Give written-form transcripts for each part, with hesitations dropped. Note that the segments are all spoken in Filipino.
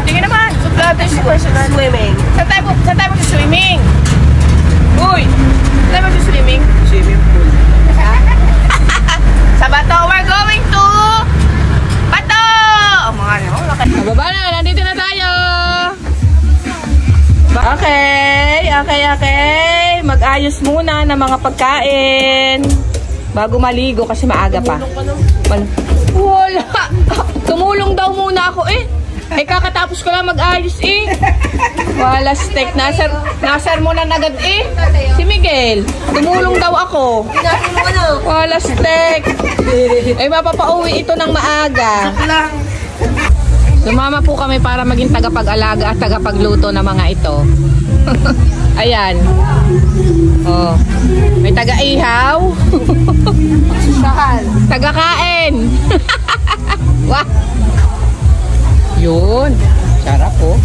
Tingin naman. Suplado yung personal swimming. Saan tayo mag-swimming? Uy! Saan tayo mag-swimming? Swimming pool. Sa Bato, we're going to Bato! Mga ano, baba na, nandito na tayo. Okay. Mag-ayos muna ng mga pagkain bago maligo kasi maaga pa. Wala. Tumulong daw muna ako eh. Kakatapos ko lang mag-ayos eh. Wala steak. Nasar mo na agad eh. Si Miguel. Tumulong daw ako. Wala steak. Mapapauwi ito ng maaga. Sumama po kami para maging tagapag-alaga at tagapagluto ng mga ito. Ayan. Oh. May taga-ihaw. Taga-kain. Wah. Yun. Sarap po.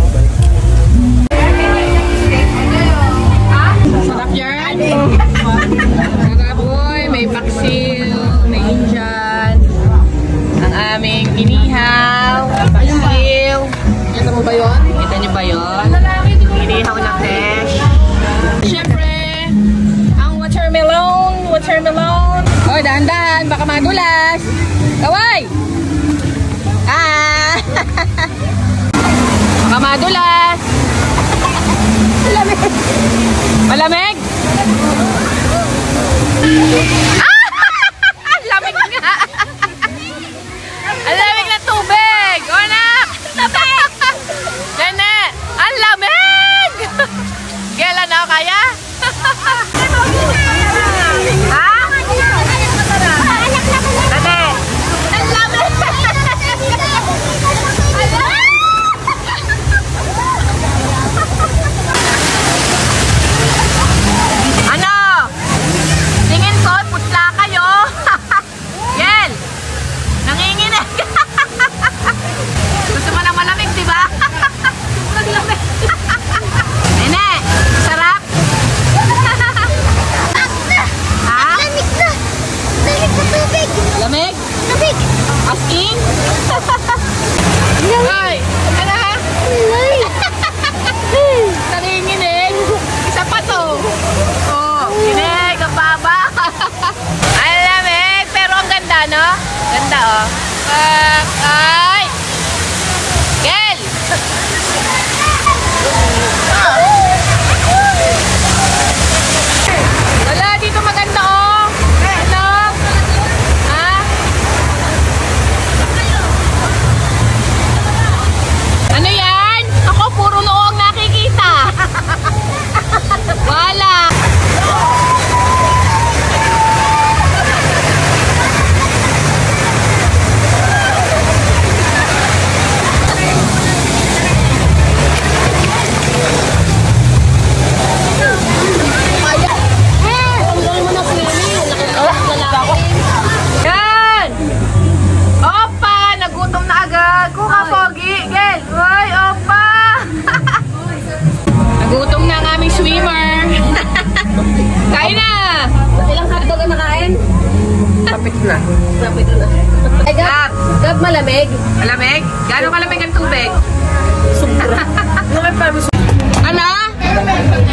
Sarap yan. Sarap boy. May paksil. May Indian. Ang aming inihaw. Paksil. Kita mo ba yun? Kita niyo ba yun? Inihaw na fish. Siyempre, ang watermelon. Hoy, dahan-dahan. Baka madulas. Kaway! Baka madulas. Malamig? Lamig nga. Ang lamig na tubig. O anak. Nene, ang lamig. Kailan na kaya? Ha? Nene. Ang lamig. Ano? Tingin ko, putla kayo. Yel. Nanginginig. Gusto mo na malamig, di ba? Nene, sarap. Ha? Lamig na. Lamig sa tubig. Lamig? Lamig. As in? Hoy, ano ha? Nanginginig. Isa pa to. Oh, kinig, ang baba. Ang lamig, pero ang ganda, no? Ganda, oh. Ay! Gel! Wala, dito maganda, oh. Ano? Ha? Ano yan? Ako, puro noong nakikita. Wala. Yan! Opa! Nagutom na agad. Kuha, Pogi. Gel. Uy, Opa! Nagutom na ang aming swimmer. Kain na! Ilang hotdog ang nakain? Kapit na. Ay, Gab, malamig. Malamig? Gano'ng kalamig ang tubig? Sobra. Ano?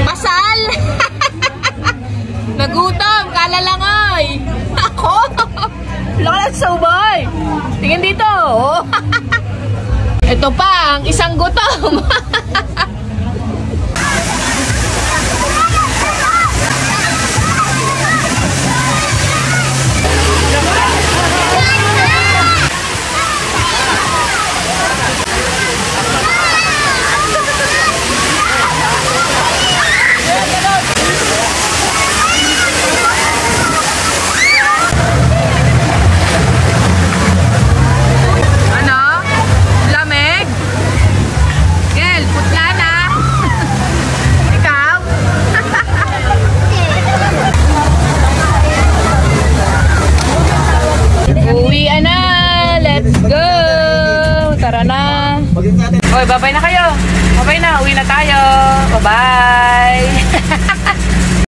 Pasal? Nagutom, kala lang ay. Ako? Wala ka lang sa ubay. Tingin dito. Oh. Ito pa, ang isang gutom. Hoy, babay na kayo. Babay na. Uwi na tayo. Bye-bye.